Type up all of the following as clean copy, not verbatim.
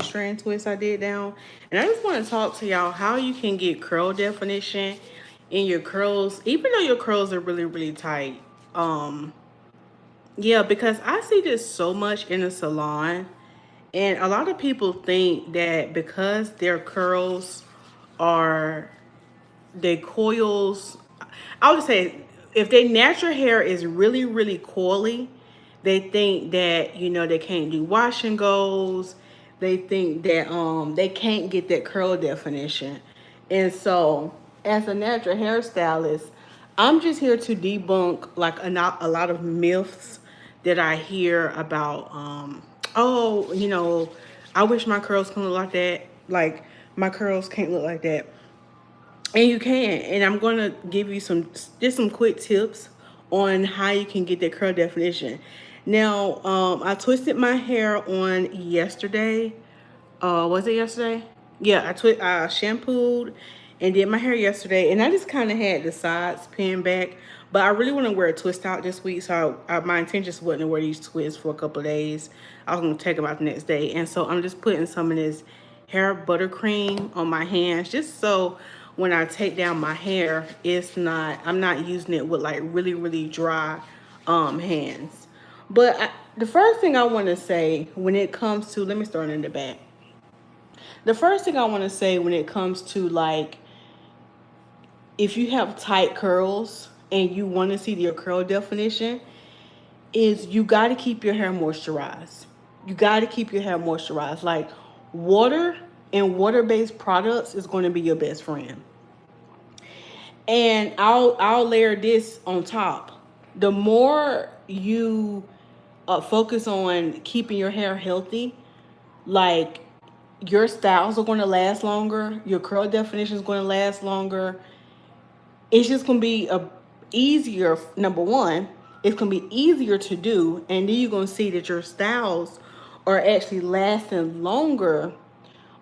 strand twist I did down. And I just want to talk to y'all how you can get curl definition in your curls, even though your curls are really, really tight. Um, yeah, because I see this so much in the salon. And a lot of people think that because their curls are, their coils, I would say if their natural hair is really, really coily, they think that, you know, they can't do wash and goes. They think that they can't get that curl definition. And so as a natural hairstylist, I'm just here to debunk like a lot of myths that I hear about oh, you know, I wish my curls can look like that. Like my curls can't look like that. And you can. And I'm going to give you some quick tips on how you can get that curl definition. Now, I twisted my hair on yesterday. Was it yesterday? Yeah, I shampooed and did my hair yesterday, and I just kind of had the sides pinned back. But I really want to wear a twist out this week, so my intention just wasn't to wear these twists for a couple of days. I was gonna take them out the next day, and so I'm just putting some of this hair buttercream on my hands, just so when I take down my hair, I'm not using it with like really, really dry hands. But the first thing I want to say when it comes to, let me start in the back. The first thing I want to say when it comes to like, if you have tight curls and you want to see your curl definition, is you got to keep your hair moisturized. You got to keep your hair moisturized. Like water and water-based products is going to be your best friend. And I'll layer this on top. The more you focus on keeping your hair healthy, like your styles are going to last longer, your curl definition is going to last longer. It's just going to be easier. Number one, it's going to be easier to do, and then you're going to see that your styles are actually lasting longer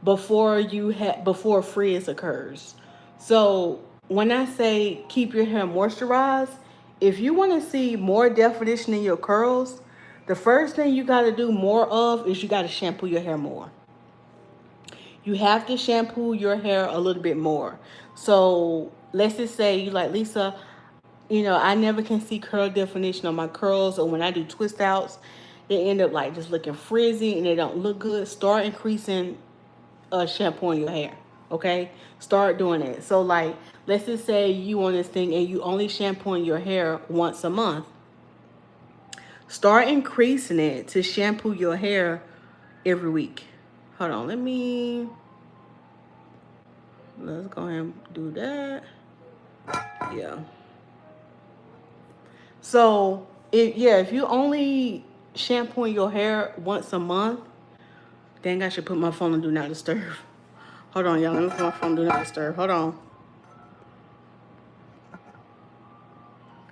before frizz occurs. So when I say keep your hair moisturized, if you want to see more definition in your curls, the first thing you got to do more of is you got to shampoo your hair more. You have to shampoo your hair a little bit more. So let's just say you like, Lisa, you know, I never can see curl definition on my curls, or when I do twist outs, they end up like just looking frizzy and they don't look good. Start increasing shampoo in your hair. Okay, start doing it. So like, let's just say you on this thing and you only shampooing your hair once a month. Start increasing it to shampoo your hair every week. Hold on, let's go ahead and do that. Yeah. So if you only shampooing your hair once a month, dang, I should put my phone on do not disturb. Hold on, y'all. Let me put my phone on do not disturb. Hold on.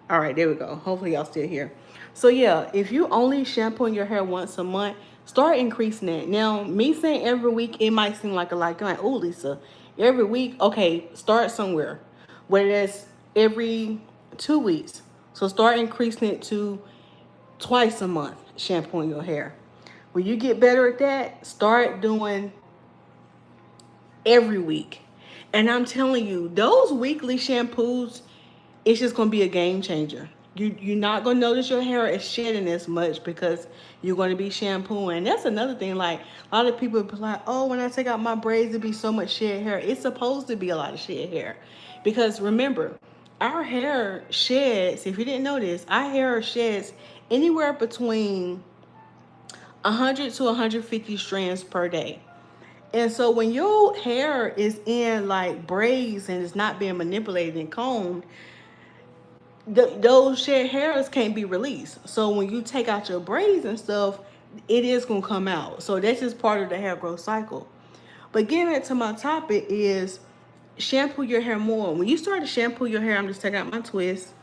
All right, there we go. Hopefully y'all still here. So yeah, if you only shampooing your hair once a month, start increasing it. Now, me saying every week, it might seem like a lot. You're like, oh, Lisa, every week? Okay, start somewhere. Whether it's every 2 weeks. So start increasing it to twice a month, shampooing your hair. When you get better at that, start doing every week. And I'm telling you, those weekly shampoos, it's just going to be a game changer. You're not going to notice your hair is shedding as much because you're going to be shampooing. That's another thing. Like, a lot of people be like, oh, when I take out my braids, it'll be so much shed hair. It's supposed to be a lot of shed hair. Because remember, our hair sheds, if you didn't know this, our hair sheds anywhere between 100 to 150 strands per day. And so when your hair is in like braids and it's not being manipulated and combed, those shed hairs can't be released. So when you take out your braids and stuff, it is going to come out. So that's just part of the hair growth cycle. But getting into my topic is shampoo your hair more. When you start to shampoo your hair, I'm just taking out my twist.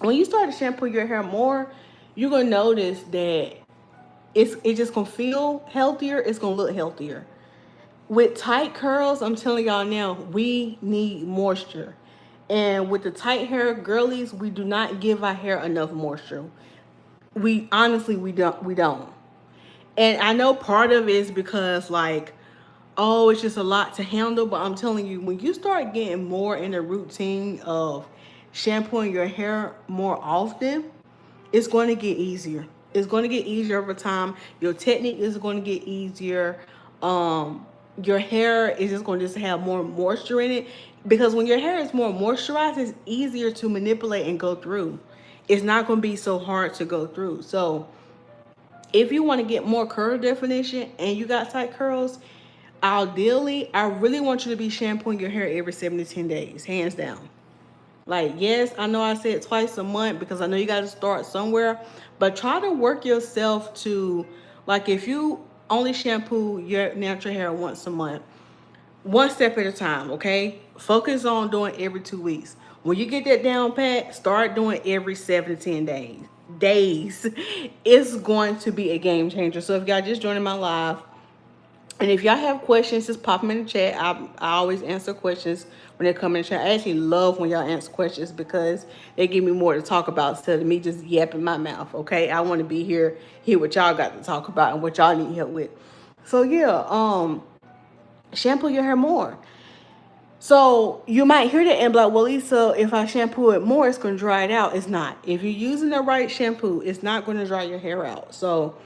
When you start to shampoo your hair more, you're going to notice that it's just going to feel healthier. It's going to look healthier. With tight curls, I'm telling y'all now, we need moisture. And with the tight hair girlies, we do not give our hair enough moisture. We honestly, we don't. And I know part of it is because like, oh, it's just a lot to handle. But I'm telling you, when you start getting more in the routine of shampooing your hair more often, it's going to get easier. It's going to get easier over time. Your technique is going to get easier. Your hair is just going to have more moisture in it, because when your hair is more moisturized, it's easier to manipulate and go through. It's not going to be so hard to go through. So if you want to get more curl definition and you got tight curls, ideally, I really want you to be shampooing your hair every 7 to 10 days, hands down. Like, yes, I know I said twice a month because I know you got to start somewhere, but try to work yourself to, like, if you only shampoo your natural hair once a month, one step at a time, okay? Focus on doing every 2 weeks. When you get that down pat, start doing every 7 to 10 days. It's going to be a game changer. So if y'all just joining my live, and if y'all have questions, just pop them in the chat. I always answer questions when they come in the chat. I actually love when y'all answer questions because they give me more to talk about instead of me just yapping my mouth, okay? I want to be here, hear what y'all got to talk about and what y'all need help with. So yeah, shampoo your hair more. So you might hear that and be like, well, Lisa, if I shampoo it more, it's going to dry it out. It's not. If you're using the right shampoo, it's not going to dry your hair out. So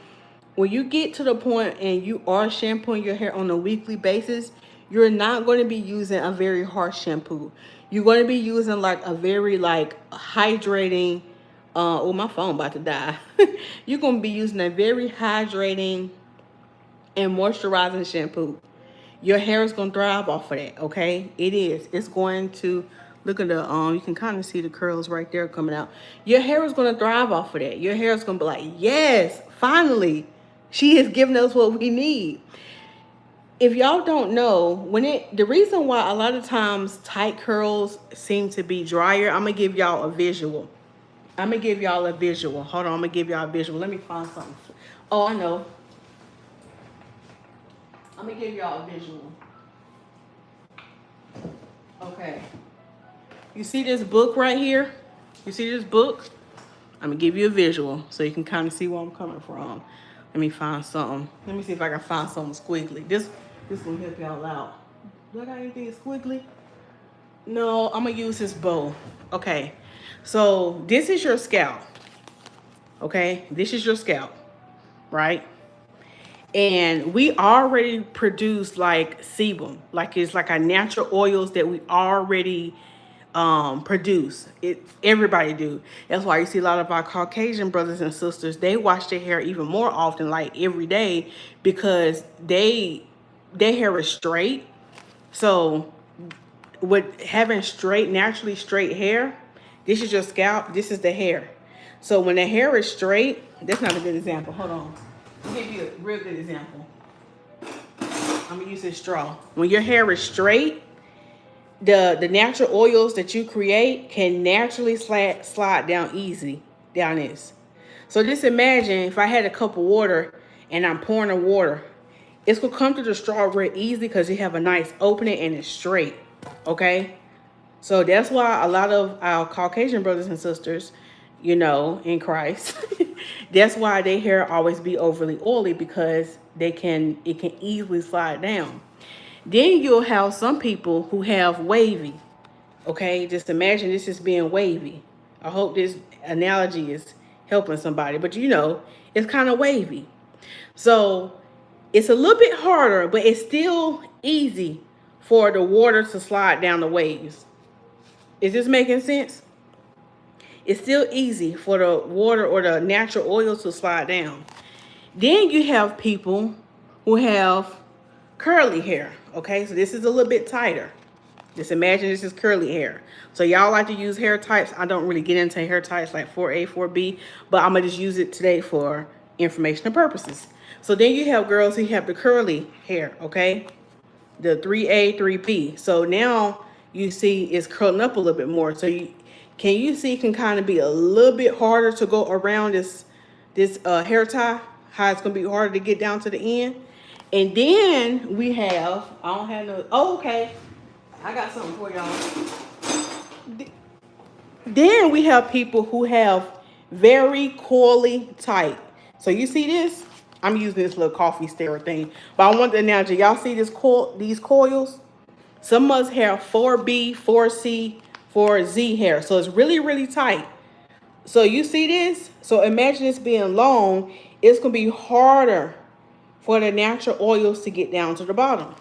when you get to the point and you are shampooing your hair on a weekly basis, you're not going to be using a very harsh shampoo. You're going to be using like a very like hydrating, oh, my phone about to die. You're going to be using a very hydrating and moisturizing shampoo. Your hair is going to thrive off of that, okay? It is. It's going to, look at the, you can kind of see the curls right there coming out. Your hair is going to thrive off of that. Your hair is going to be like, yes, finally, she is giving us what we need. If y'all don't know, the reason why a lot of times tight curls seem to be drier, I'm going to give y'all a visual. Hold on, I'm going to give y'all a visual. Let me find something. Oh, I know. I'm going to give y'all a visual. Okay. You see this book right here? You see this book? I'm going to give you a visual so you can kind of see where I'm coming from. Let me find something. Let me see if I can find something squiggly. This will help y'all out. Do I got anything squiggly? No, I'm going to use this bow. Okay. So this is your scalp. Okay. This is your scalp. Right? And we already produce like sebum. Like it's like our natural oils that we already produce. Everybody do. That's why you see a lot of our Caucasian brothers and sisters, they wash their hair even more often, like every day, because their hair is straight. So with having naturally straight hair, this is your scalp, this is the hair. So when the hair is straight, that's not a good example. Hold on. I'll give you a real good example. I'm gonna use this straw. When your hair is straight, the natural oils that you create can naturally slide down easy down this. So just imagine if I had a cup of water and I'm pouring the water, it's gonna come through the straw very easy because you have a nice opening and it's straight. Okay, so that's why a lot of our Caucasian brothers and sisters, in Christ, that's why their hair always be overly oily, because it can easily slide down. Then you'll have some people who have wavy. Okay, just imagine this is being wavy. I hope this analogy is helping somebody, but it's kind of wavy. So it's a little bit harder, but it's still easy for the water to slide down the waves. Is this making sense? It's still easy for the water or the natural oil to slide down. Then you have people who have curly hair. Okay, so this is a little bit tighter. Just imagine this is curly hair. So y'all like to use hair types. I don't really get into hair types like 4A, 4B, but I'm going to just use it today for informational purposes. So then you have girls who have the curly hair, okay? The 3A, 3B. So now you see it's curling up a little bit more. So can you see it can kind of be a little bit harder to go around this hair tie? How it's going to be harder to get down to the end? And then we have, I don't have no, oh, okay. I got something for y'all. Then we have people who have very coily tight. So you see this? I'm using this little coffee stirrer thing. But I want the analogy. Y'all see this these coils? Some of us have 4B, 4C, 4Z hair. So it's really, really tight. So you see this? So imagine this being long. It's going to be harder for the natural oils to get down to the bottom.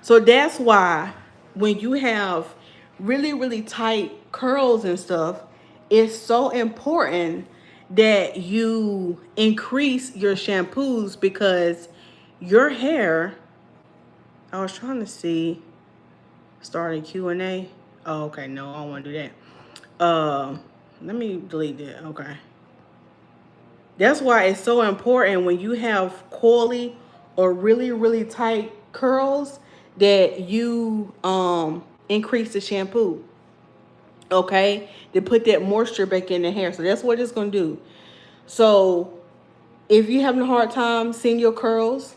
So that's why when you have really, really tight curls and stuff, it's so important that you increase your shampoos, because your hair, I was trying to see, start a Q&A. Oh, okay, no, I don't want to do that. Let me delete that. Okay. That's why it's so important when you have coily or really, really tight curls that you increase the shampoo. Okay, to put that moisture back in the hair. So that's what it's gonna do. So if you're having a hard time seeing your curls,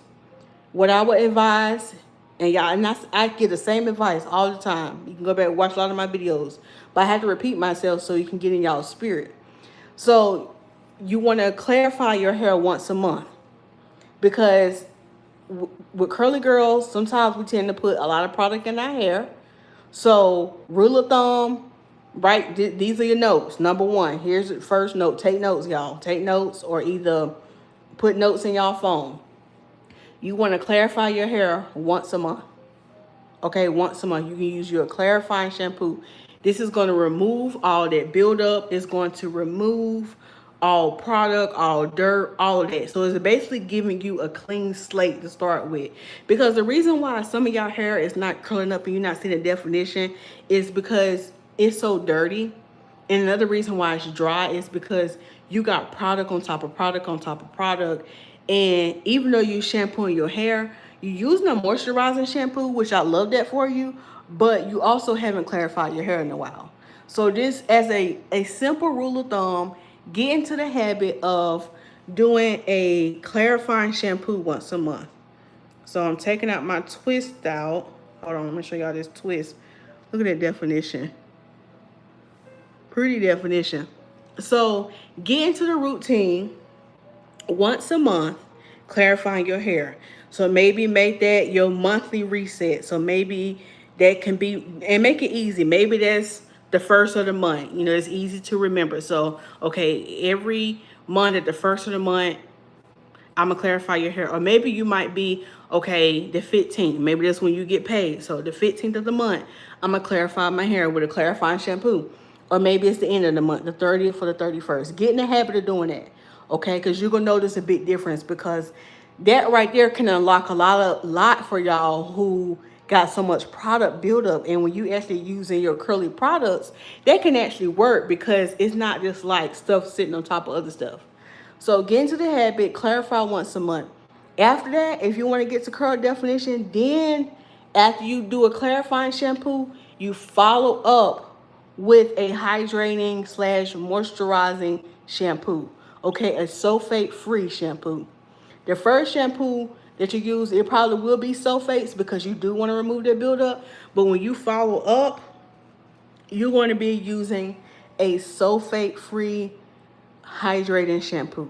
what I would advise, and y'all, and I give the same advice all the time. You can go back and watch a lot of my videos, but I have to repeat myself so you can get in y'all's spirit. So you want to clarify your hair once a month, because with curly girls, sometimes we tend to put a lot of product in our hair. So rule of thumb, right? These are your notes. Number one, here's the first note. Take notes, y'all. Take notes, or either put notes in y'all phone. You want to clarify your hair once a month. Okay, once a month. You can use your clarifying shampoo. This is going to remove all that buildup. It's going to remove all product, all dirt, all of that. So it's basically giving you a clean slate to start with. Because the reason why some of y'all hair is not curling up and you're not seeing the definition is because it's so dirty. And another reason why it's dry is because you got product on top of product on top of product. And even though you shampooing your hair, you're using a moisturizing shampoo, which I love that for you, but you also haven't clarified your hair in a while. So this, as a simple rule of thumb, get into the habit of doing a clarifying shampoo once a month. So I'm taking out my twist out. Hold on, let me show y'all this twist. Look at that definition. Pretty definition. So get into the routine once a month, clarifying your hair. So maybe make that your monthly reset. So maybe that can be, and make it easy. Maybe that's the first of the month. You know, it's easy to remember. So, okay, every month at the first of the month, I'm gonna clarify your hair. Or maybe you might be, okay, the 15th. Maybe that's when you get paid. So the 15th of the month, I'm gonna clarify my hair with a clarifying shampoo. Or maybe it's the end of the month, the 30th or the 31st. Get in the habit of doing that, okay? Because you're gonna notice a big difference, because that right there can unlock a lot for y'all who got so much product buildup. And when you actually using your curly products, that can actually work, because it's not just like stuff sitting on top of other stuff. So get into the habit, clarify once a month. After that, if you want to get to curl definition, then after you do a clarifying shampoo, you follow up with a hydrating slash moisturizing shampoo. Okay, a sulfate free shampoo. The first shampoo that you use, it probably will be sulfates, because you do want to remove that buildup. But when you follow up, you're going to be using a sulfate free hydrating shampoo.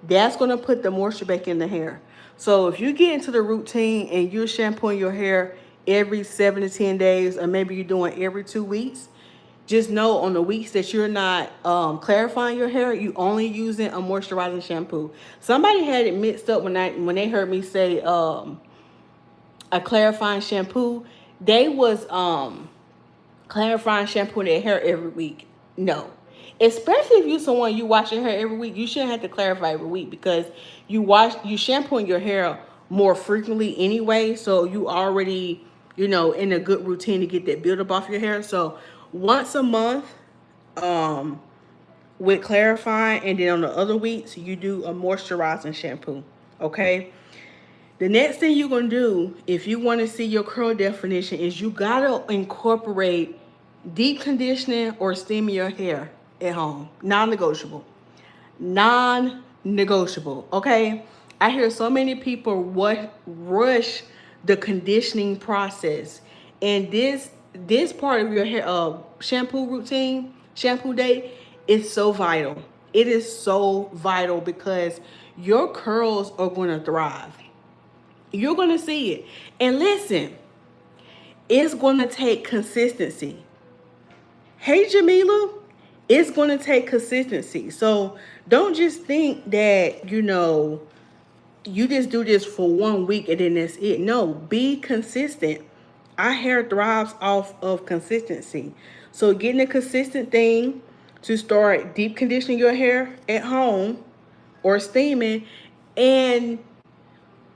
That's going to put the moisture back in the hair. So if you get into the routine and you're shampooing your hair every 7 to 10 days, or maybe you're doing every 2 weeks, just know on the weeks that you're not clarifying your hair, you only using a moisturizing shampoo. Somebody had it mixed up when they heard me say a clarifying shampoo. They was clarifying shampoo their hair every week. No. Especially if you're someone you wash your hair every week, you shouldn't have to clarify every week, because you shampooing your hair more frequently anyway. So you already, in a good routine to get that buildup off your hair. So once a month, with clarifying, and then on the other weeks you do a moisturizing shampoo. Okay. The next thing you're gonna do if you want to see your curl definition is you gotta incorporate deep conditioning or steaming your hair at home. Non-negotiable. Non-negotiable. Okay. I hear so many people rush the conditioning process, and this part of your hair shampoo routine, shampoo day, is so vital. It is so vital, because your curls are going to thrive. You're going to see it. And listen, it's going to take consistency. Hey, Jamila, it's going to take consistency. So don't just think that, you just do this for 1 week and then that's it. No, be consistent. Our hair thrives off of consistency. So getting a consistent thing to start deep conditioning your hair at home or steaming, and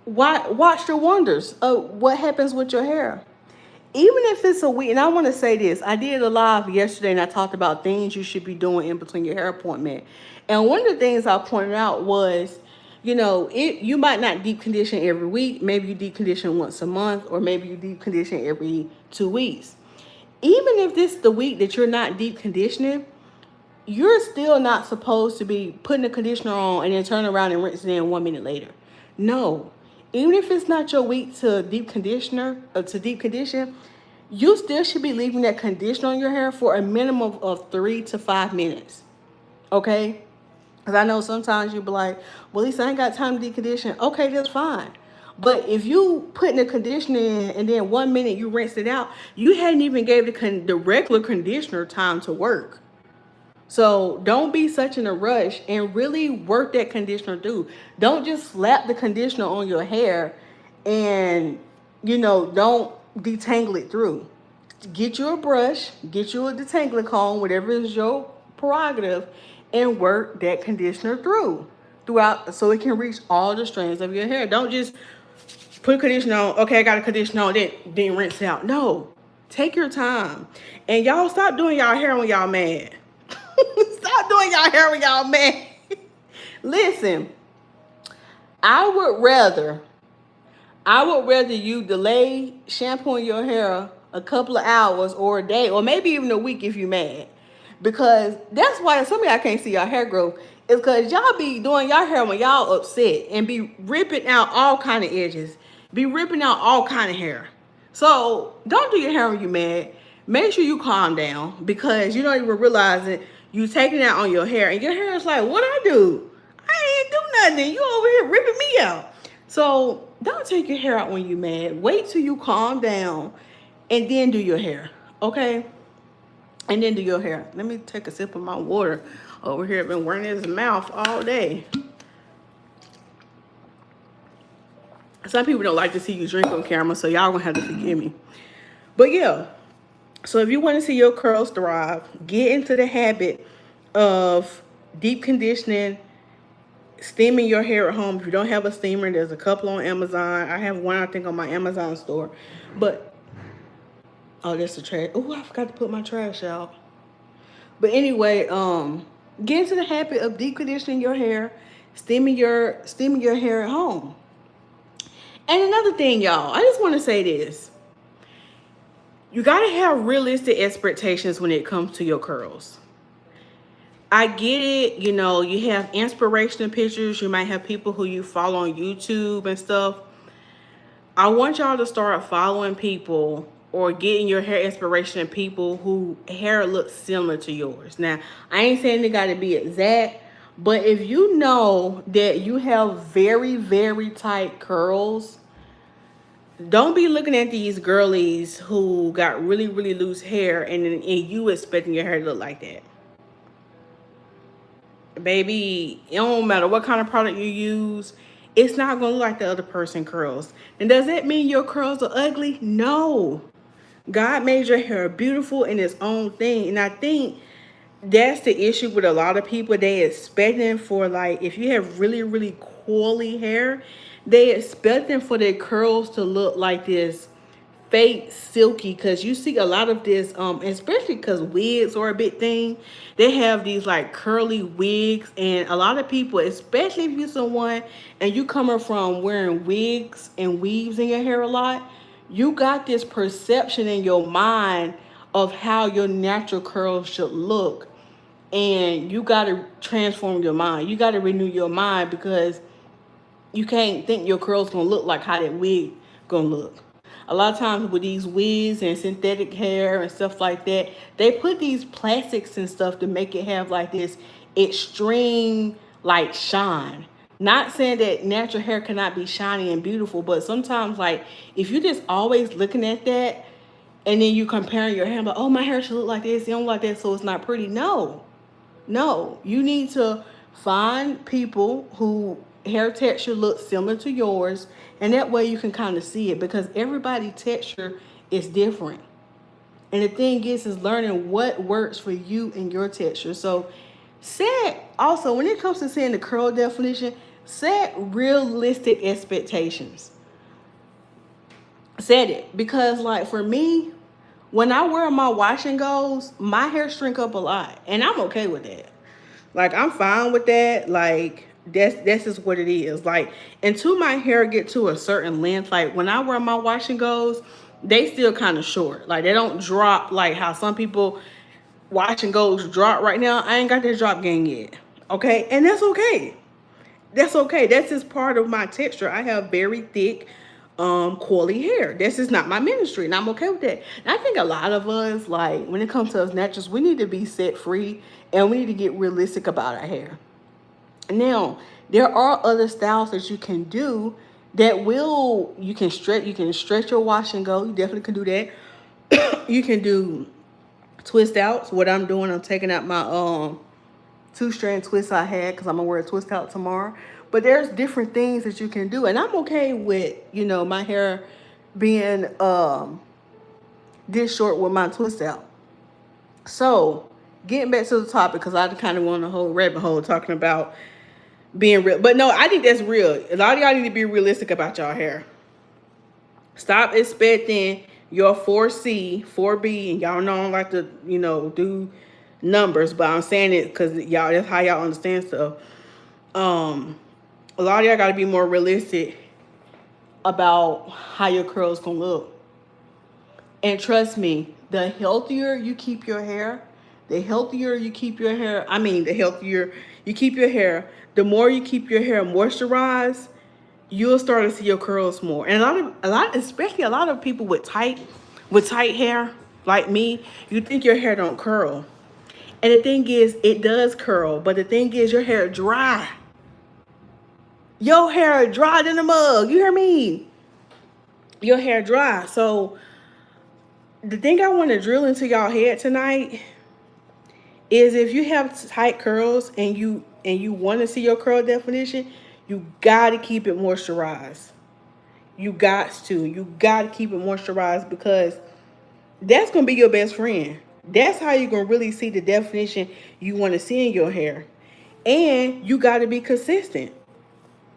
watch the wonders of what happens with your hair. Even if it's a week, and I want to say this, I did a live yesterday and I talked about things you should be doing in between your hair appointment. And one of the things I pointed out was, you might not deep condition every week. Maybe you deep condition once a month, or maybe you deep condition every 2 weeks. Even if this is the week that you're not deep conditioning, you're still not supposed to be putting the conditioner on and then turn around and rinse it in 1 minute later. No. Even if it's not your week to deep condition, you still should be leaving that conditioner on your hair for a minimum of 3 to 5 minutes. Okay? Because I know sometimes you'll be like, well, Lisa, I ain't got time to deep condition. Okay, that's fine. But if you putting the conditioner in and then 1 minute you rinse it out, you hadn't even gave the regular conditioner time to work. So don't be such in a rush and really work that conditioner through. Don't just slap the conditioner on your hair and, don't detangle it through. Get you a brush, get you a detangler comb, whatever is your prerogative, and work that conditioner throughout so it can reach all the strands of your hair. Don't just put conditioner on. Okay, I got a conditioner on, then rinse it out. No, take your time. And y'all stop doing y'all hair when y'all mad. Stop doing y'all hair when y'all mad. Listen, I would rather you delay shampooing your hair a couple of hours or a day or maybe even a week if you mad. Because that's why some of y'all can't see y'all hair growth. Is because y'all be doing y'all hair when y'all upset and be ripping out all kind of edges. Be ripping out all kind of hair. So don't do your hair when you mad. Make sure you calm down because you don't even realize it. You taking that on your hair and your hair is like, what I do? I ain't do nothing. You over here ripping me out. So don't take your hair out when you mad. Wait till you calm down and then do your hair. Okay? And then do your hair. Let me take a sip of my water. Over here, I've been wearing his mouth all day. Some people don't like to see you drink on camera, so y'all gonna have to forgive me. But yeah, so if you want to see your curls thrive, get into the habit of deep conditioning, steaming your hair at home. If you don't have a steamer, there's a couple on Amazon. I have one, I think, on my Amazon store. But, oh, that's the trash. Oh, I forgot to put my trash out. But anyway, get into the habit of deep conditioning your hair, steaming your hair at home. And another thing, y'all, I just want to say this. You got to have realistic expectations when it comes to your curls. I get it, you have inspirational pictures. You might have people who you follow on YouTube and stuff. I want y'all to start following people or getting your hair inspiration people who hair looks similar to yours. Now, I ain't saying it got to be exact, but if you know that you have very, very tight curls, don't be looking at these girlies who got really, really loose hair and you expecting your hair to look like that. Baby, it don't matter what kind of product you use, it's not going to look like the other person's curls. And does that mean your curls are ugly? No. God made your hair beautiful in its own thing. And I think that's the issue with a lot of people. They expecting for, like, if you have really, really coily hair, they expecting for their curls to look like this fake silky, because you see a lot of this, especially because wigs are a big thing. They have these like curly wigs, and a lot of people, especially if you're someone and you coming from wearing wigs and weaves in your hair a lot, you got this perception in your mind of how your natural curls should look, and you got to transform your mind. You got to renew your mind, because you can't think your curls gonna look like how that wig gonna look. A lot of times with these wigs and synthetic hair and stuff like that, they put these plastics and stuff to make it have like this extreme like shine. Not saying that natural hair cannot be shiny and beautiful, but sometimes, like, if you're just always looking at that and then you comparing your hair, like, oh, my hair should look like this, it don't look like that, so it's not pretty. No, no. You need to find people who hair texture looks similar to yours, and that way you can kind of see it, because everybody's texture is different. And the thing is learning what works for you and your texture. So set also, when it comes to saying the curl definition, set realistic expectations. Set it. Because like for me, when I wear my wash and goes, my hair shrink up a lot. And I'm okay with that. Like I'm fine with that. Like that's just what it is. Like until my hair get to a certain length, like when I wear my wash and goes, they still kind of short. Like they don't drop like how some people wash and goes drop right now. I ain't got that drop game yet. Okay? And that's okay. That's okay. That's just part of my texture. I have very thick, coily hair. This is not my ministry, and I'm okay with that. And I think a lot of us, like when it comes to us naturals, we need to be set free and we need to get realistic about our hair. Now, there are other styles that you can do that will you can stretch your wash and go. You definitely can do that. You can do twist outs. What I'm doing, I'm taking out my 2-strand twist I had because I'm gonna wear a twist out tomorrow. But there's different things that you can do, and I'm okay with my hair being this short with my twist out. So getting back to the topic, because I kind of went on a whole rabbit hole talking about being real, but no, I think that's real. A lot of y'all need to be realistic about y'all hair. Stop expecting your 4C, 4B, and y'all know I don't like to do numbers, but I'm saying it because y'all, that's how y'all understand stuff. A lot of y'all got to be more realistic about how your curls gonna look. And trust me, the healthier you keep your hair, the healthier you keep your hair. I mean, the healthier you keep your hair, the more you keep your hair moisturized, you'll start to see your curls more. And especially a lot of people with tight hair, like me, you think your hair don't curl. And the thing is, it does curl, but the thing is, your hair dry. Your hair dry than a mug. You hear me? Your hair dry. So the thing I want to drill into y'all head tonight is, if you have tight curls and you want to see your curl definition, you got to keep it moisturized. You got to keep it moisturized, because that's going to be your best friend. That's how you're going to really see the definition you want to see in your hair. And you got to be consistent.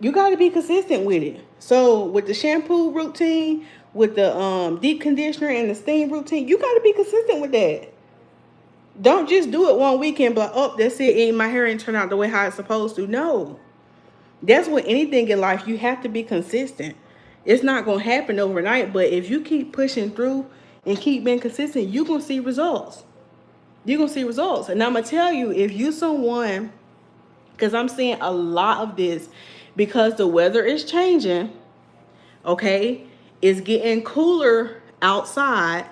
You got to be consistent with it. So with the shampoo routine, with the deep conditioner and the steam routine, you got to be consistent with that. Don't just do it one weekend, but that's it. My hair ain't turn out the way how it's supposed to. No. That's with anything in life. You have to be consistent. It's not going to happen overnight, but if you keep pushing through and keep being consistent, you're going to see results. You're going to see results. And I'm going to tell you, if you someone, because I'm seeing a lot of this, because the weather is changing, okay? It's getting cooler outside,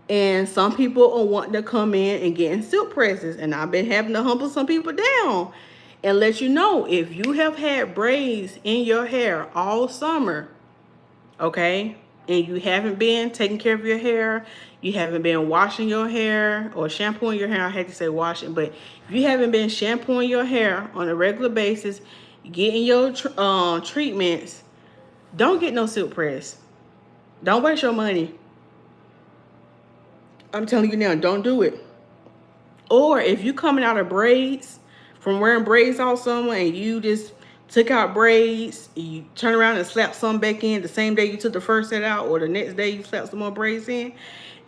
and some people are wanting to come in and getting silk presses. And I've been having to humble some people down and let you know, if you have had braids in your hair all summer, okay, and you haven't been taking care of your hair, you haven't been washing your hair or shampooing your hair, I hate to say washing, but if you haven't been shampooing your hair on a regular basis, getting your treatments, don't get no silk press. Don't waste your money. I'm telling you now, don't do it. Or if you coming out of braids, from wearing braids all summer, and you just took out braids, you turn around and slap some back in the same day you took the first set out, or the next day you slap some more braids in,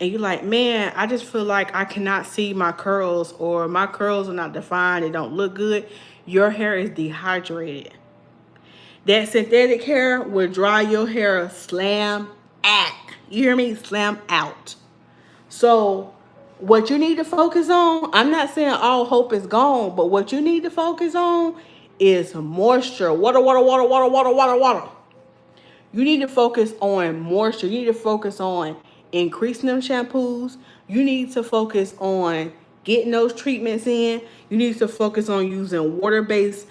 and you're like, man, I just feel like I cannot see my curls, or my curls are not defined, they don't look good. Your hair is dehydrated. That synthetic hair will dry your hair slam out. You hear me? Slam out. So what you need to focus on, I'm not saying all hope is gone, but what you need to focus on is moisture. Water, water, water, water, water, water, water. You need to focus on moisture. You need to focus on increasing them shampoos. You need to focus on getting those treatments in. You need to focus on using water-based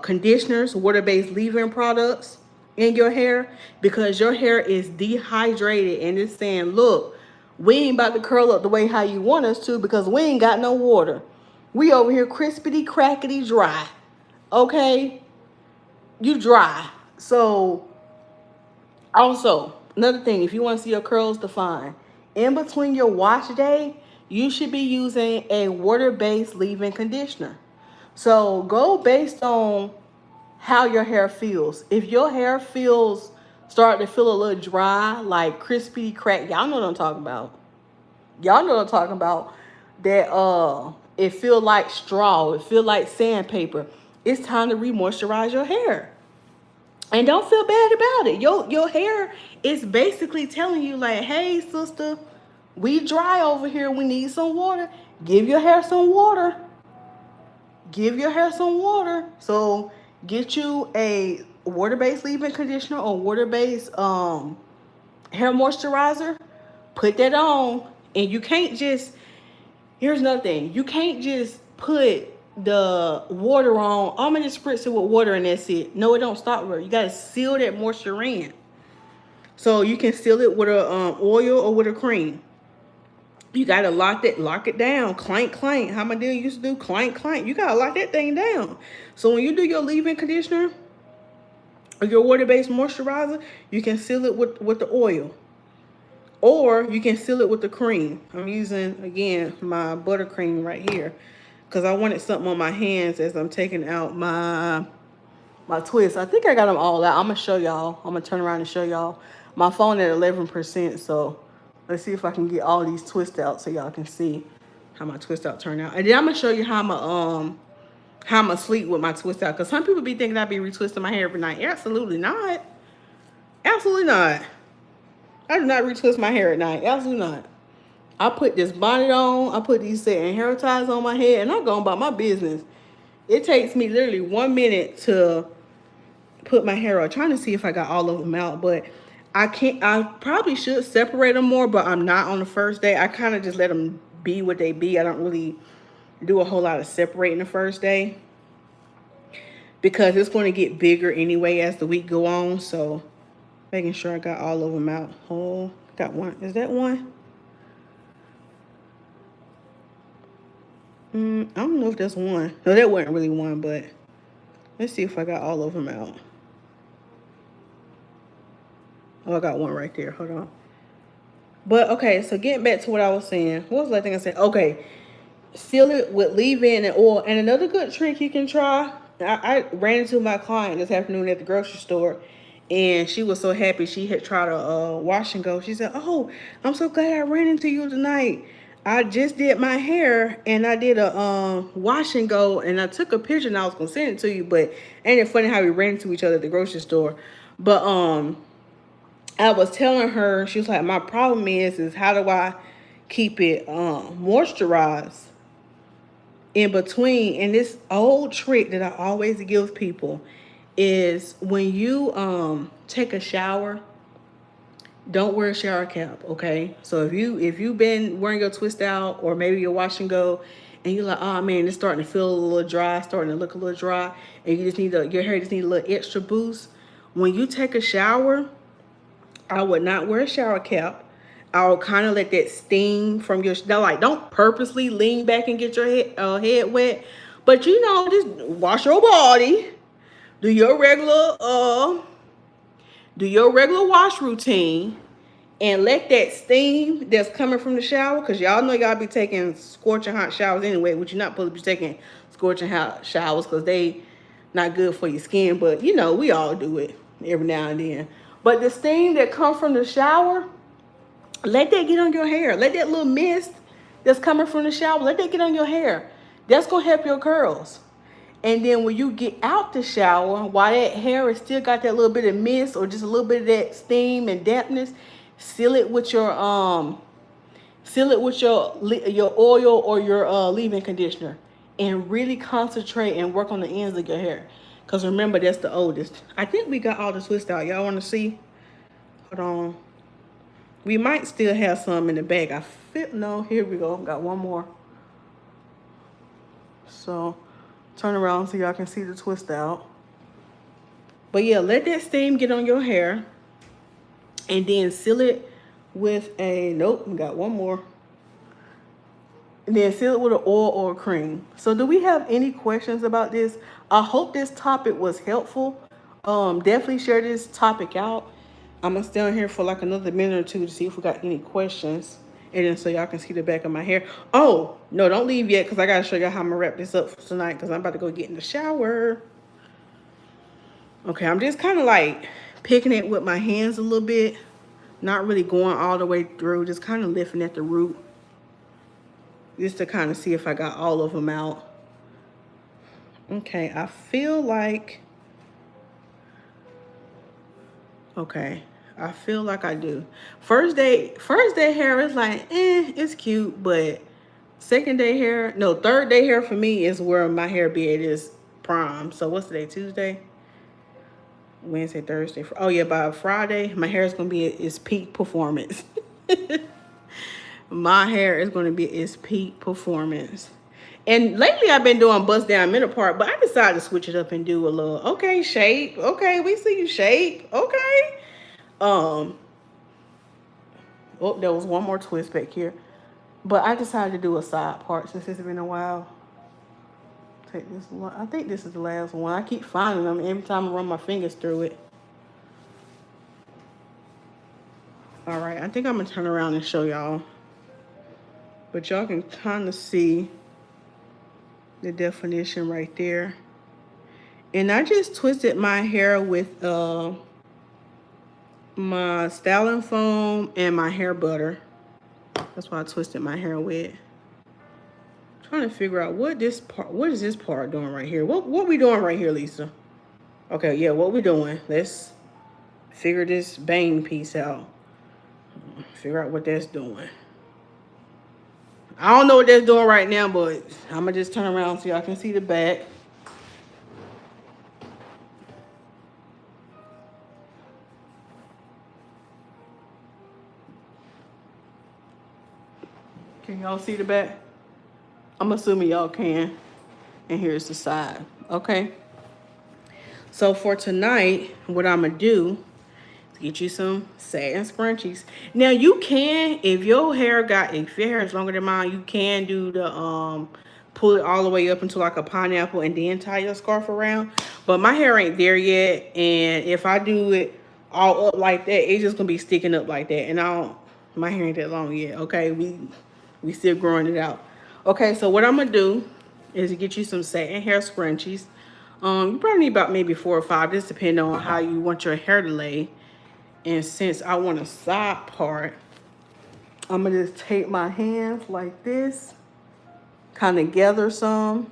conditioners, water-based leave-in products in your hair, because your hair is dehydrated and it's saying, look, we ain't about to curl up the way how you want us to because we ain't got no water. We over here crispity crackety dry. Okay? You dry. So also, another thing, if you want to see your curls defined, in between your wash day, you should be using a water-based leave-in conditioner. So go based on how your hair feels. If your hair feels start to feel a little dry, like crispy crack, y'all know what I'm talking about. Y'all know what I'm talking about. That it feel like straw, it feel like sandpaper. It's time to re-moisturize your hair. And don't feel bad about it. Your hair is basically telling you like, hey sister, we dry over here. We need some water. Give your hair some water. Give your hair some water. So get you a water-based leave-in conditioner or water-based hair moisturizer. Put that on. And you can't just, here's another thing. You can't just put the water on. I'm gonna just spritz it with water and that's it. No, it don't stop there. You gotta seal that moisture in. So you can seal it with a oil or with a cream. You gotta lock it down. Clank, clank. How my deal used to do, clank, clank. You gotta lock that thing down. So when you do your leave-in conditioner or your water-based moisturizer, you can seal it with the oil. Or you can seal it with the cream. I'm using, again, my buttercream right here because I wanted something on my hands as I'm taking out my twists. I think I got them all out. I'm going to show y'all. I'm going to turn around and show y'all. My phone at 11%, so let's see if I can get all these twists out so y'all can see how my twist out turned out. And then I'm going to show you how I'm asleep with my twist out, because some people be thinking I be retwisting my hair every night. Absolutely not. Absolutely not. I do not retwist my hair at night. Absolutely not. I put this bonnet on. I put these satin hair ties on my head, and I go about my business. It takes me literally 1 minute to put my hair on. Trying to see if I got all of them out, but I can't. I probably should separate them more, but I'm not on the first day. I kind of just let them be what they be. I don't really do a whole lot of separating the first day because it's going to get bigger anyway as the week go on. So making sure I got all of them out. Oh, got one. Is that one? I don't know if that's one. No, that wasn't really one, but let's see if I got all of them out. Oh, I got one right there. Hold on. But, okay, so getting back to what I was saying. What was the thing I said? Okay, seal it with leave-in and oil. And another good trick you can try. I ran into my client this afternoon at the grocery store, and she was so happy she had tried a wash and go. She said, oh, I'm so glad I ran into you tonight. I just did my hair and I did a wash and go, and I took a picture and I was gonna send it to you, but ain't it funny how we ran into each other at the grocery store? But I was telling her, she was like, my problem is how do I keep it moisturized in between? And this old trick that I always give people is when you take a shower, don't wear a shower cap, okay? So if you've been wearing your twist out or maybe your wash and go and you're like, oh man, it's starting to feel a little dry, starting to look a little dry, and you just need your hair just need a little extra boost. When you take a shower, I would not wear a shower cap. I would kind of let that steam from your, like, don't purposely lean back and get your head wet, but you know, just wash your body, do your regular wash routine, and let that steam that's coming from the shower, because y'all know y'all be taking scorching hot showers anyway, which you're not supposed to be taking scorching hot showers because they not good for your skin, but you know, we all do it every now and then. But the steam that comes from the shower, let that get on your hair. Let that little mist that's coming from the shower, let that get on your hair. That's going to help your curls. And then when you get out the shower, while that hair is still got that little bit of mist or just a little bit of that steam and dampness, seal it with your oil or your leave-in conditioner, and really concentrate and work on the ends of your hair. Because remember, that's the oldest. I think we got all the twist out. Y'all want to see? Hold on. We might still have some in the bag. I feel, no, here we go. Got one more. So Turn around so y'all can see the twist out. But yeah, let that steam get on your hair. And then seal it with a, nope, we got one more. And then seal it with an oil or a cream. So do we have any questions about this? I hope this topic was helpful. Definitely share this topic out. I'm gonna stay on here for like another minute or two to see if we got any questions. And then so y'all can see the back of my hair. Oh, no, don't leave yet because I gotta show you how I'm gonna wrap this up for tonight because I'm about to go get in the shower. Okay, I'm just kind of like picking it with my hands a little bit. Not really going all the way through, just kind of lifting at the root. Just to kind of see if I got all of them out. Okay, I feel like, okay, I feel like I do. First day hair is like, it's cute, but second day hair, no, third day hair for me is where my hair be at its prime. So what's today, Tuesday? Wednesday, Thursday. Oh yeah, by Friday, my hair is gonna be at its peak performance. My hair is gonna be at its peak performance. And lately I've been doing bust down middle part, but I decided to switch it up and do a little, okay, shape. Okay, we see you shape. Okay. Oh, there was one more twist back here. But I decided to do a side part since it's been a while. Take this one. I think this is the last one. I keep finding them every time I run my fingers through it. All right, I think I'm gonna turn around and show y'all. But y'all can kind of see the definition right there. And I just twisted my hair with my styling foam and my hair butter. That's why I twisted my hair with. Trying to figure out what is this part doing right here? What we doing right here, Lisa? Okay, yeah, what we doing? Let's figure this bang piece out. Figure out what that's doing. I don't know what that's doing right now, but I'm gonna just turn around so y'all can see the back. Can y'all see the back? I'm assuming y'all can. And here's the side, okay? So for tonight, what I'm gonna do is get you some satin scrunchies. Now you can, if your hair is longer than mine, you can do the pull it all the way up into like a pineapple and then tie your scarf around. But my hair ain't there yet, and if I do it all up like that, it's just gonna be sticking up like that. And my hair ain't that long yet, okay? We still growing it out. Okay, so what I'm gonna do is get you some satin hair scrunchies. You probably need about maybe 4 or 5, just depending on how you want your hair to lay. And since I want a side part, I'm gonna just take my hands like this, kind of gather some.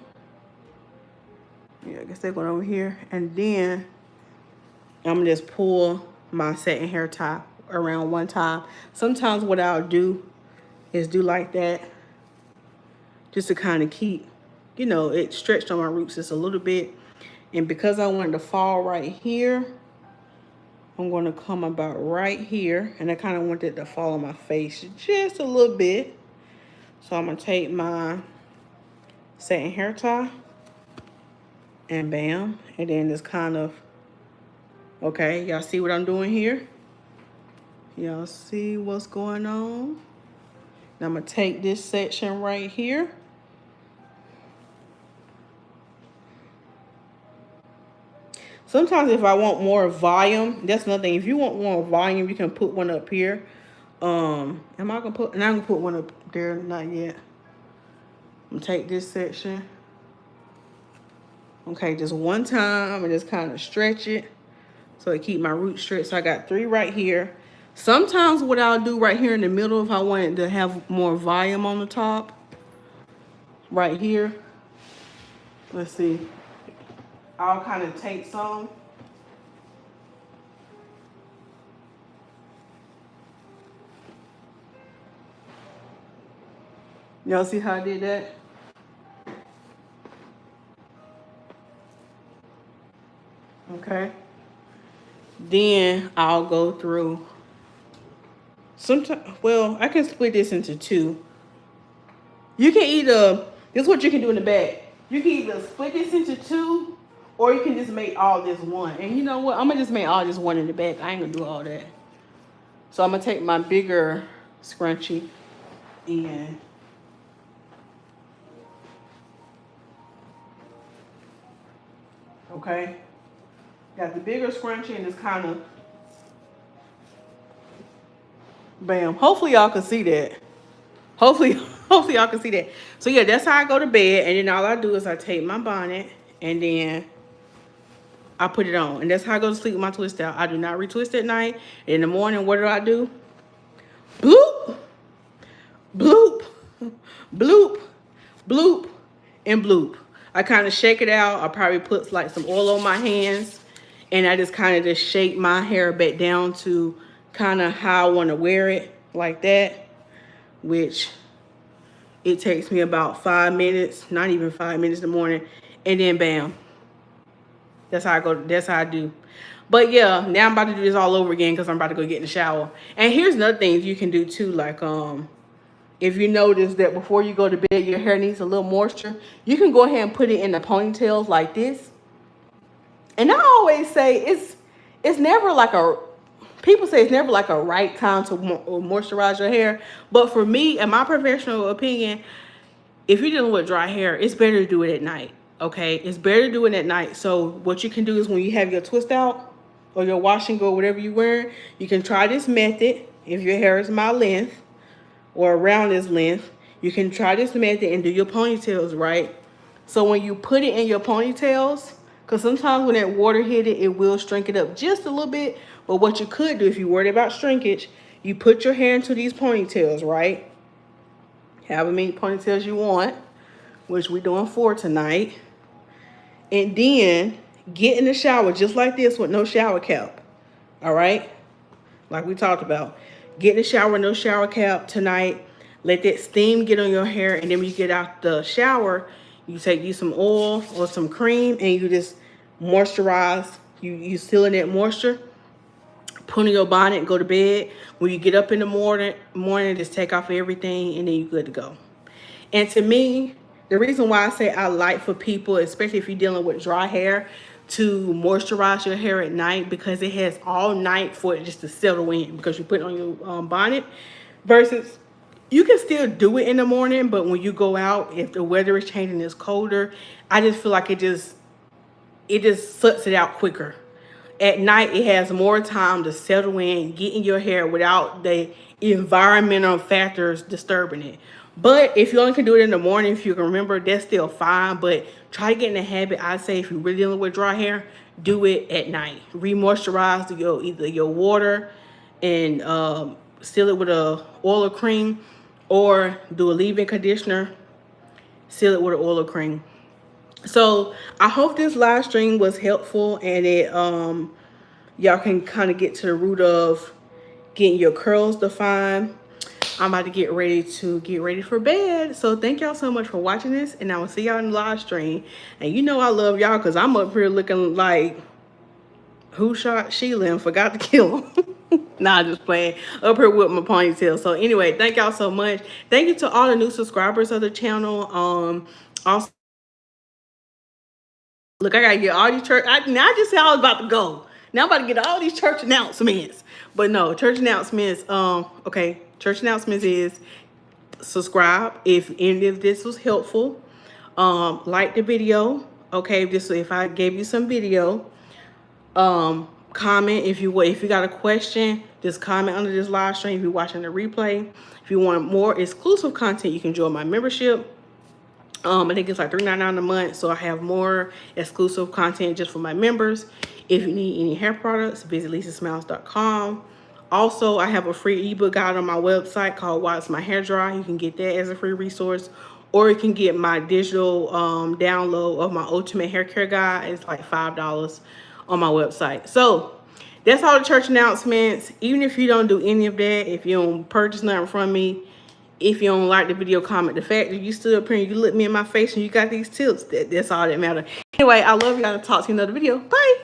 Yeah, I guess they're going over here. And then I'm gonna just pull my satin hair tie around one time. Sometimes what I'll do is do like that, just to kind of keep, it stretched on my roots just a little bit. And because I want it to fall right here, I'm going to come about right here. And I kind of want it to fall on my face just a little bit. So I'm going to take my satin hair tie and bam. And then just kind of, okay, y'all see what I'm doing here? Y'all see what's going on? Now I'm going to take this section right here. Sometimes if I want more volume, that's another thing. If you want more volume, you can put one up here. I'm gonna put one up there, not yet. I'm gonna take this section. Okay, just one time and just kind of stretch it so it keep my roots straight. So I got 3 right here. Sometimes what I'll do right here in the middle, if I wanted to have more volume on the top, right here. Let's see. I'll kind of take some. Y'all see how I did that? Okay. Then I'll go through. Sometimes, well, I can split this into 2. You can either, this is what you can do in the back. You can either split this into two, or you can just make all this one. And you know what? I'm gonna just make all this one in the back. I ain't gonna do all that. So I'm gonna take my bigger scrunchie and okay. Got the bigger scrunchie and it's kind of bam. Hopefully y'all can see that. Hopefully y'all can see that. So yeah, that's how I go to bed. And then all I do is I take my bonnet and then I put it on. And that's how I go to sleep with my twist out. I do not retwist at night. In the morning, what do? Bloop, bloop, bloop, bloop, and bloop. I kind of shake it out. I probably put like some oil on my hands. And I just kind of just shake my hair back down to kind of how I want to wear it, like that. Which it takes me about 5 minutes, not even 5 minutes in the morning. And then bam. That's how I go. That's how I do. But yeah, now I'm about to do this all over again because I'm about to go get in the shower. And here's another thing you can do too. Like if you notice that before you go to bed, your hair needs a little moisture, you can go ahead and put it in the ponytails like this. And I always say it's never like a, people say it's never like a right time to moisturize your hair. But for me, in my professional opinion, if you're dealing with dry hair, it's better to do it at night. Okay, it's better to do it at night. So what you can do is when you have your twist out or your wash and go, whatever you're wearing, you can try this method. If your hair is my length or around this length, you can try this method and do your ponytails, right? So when you put it in your ponytails, because sometimes when that water hit it, it will shrink it up just a little bit. But what you could do if you're worried about shrinkage, you put your hair into these ponytails, right? However many ponytails you want, which we're doing 4 tonight. And then get in the shower just like this with no shower cap. All right? Like we talked about. Get in the shower, no shower cap tonight. Let that steam get on your hair. And then when you get out the shower, you take some oil or some cream and you just moisturize. You seal in that moisture. Put on your bonnet and go to bed. When you get up in the morning, just take off everything and then you're good to go. And to me, the reason why I say I like for people, especially if you're dealing with dry hair, to moisturize your hair at night, because it has all night for it just to settle in because you put it on your bonnet, versus you can still do it in the morning, but when you go out, if the weather is changing, it's colder, I just feel like it just sucks it out quicker. At night, it has more time to settle in, get in your hair without the environmental factors disturbing it. But if you only can do it in the morning, if you can remember, that's still fine. But try to get in the habit. I say if you're really dealing with dry hair, do it at night. Re-moisturize either your water and seal it with a oil or cream, or do a leave-in conditioner, seal it with an oil or cream. So I hope this live stream was helpful and it y'all can kind of get to the root of getting your curls defined. I'm about to get ready for bed. So thank y'all so much for watching this, and I will see y'all in the live stream. And you know I love y'all because I'm up here looking like who shot Sheila and forgot to kill him. Nah, just playing. Up here with my ponytail. So anyway, thank y'all so much. Thank you to all the new subscribers of the channel. Also, look, I gotta get all these church. Now I just said I was about to go. Now I'm about to get all these church announcements. But no, church announcements. Okay, church announcements is subscribe if any of this was helpful. Like the video. Okay, if I gave you some video. Comment if you got a question. Just comment under this live stream if you're watching the replay. If you want more exclusive content, you can join my membership. I think it's like $3.99 a month, so I have more exclusive content just for my members. If you need any hair products, visit lisasmilez.com. Also, I have a free ebook guide on my website called Why Is My Hair Dry. You can get that as a free resource, or you can get my digital download of my ultimate hair care guide. It's like $5 on my website. So that's all the church announcements. Even if you don't do any of that, if you don't purchase nothing from me, if you don't like the video, comment. The fact that you stood up here and you looked me in my face and you got these tips, that's all that matters. Anyway, I love y'all. Talk to you in another video. Bye.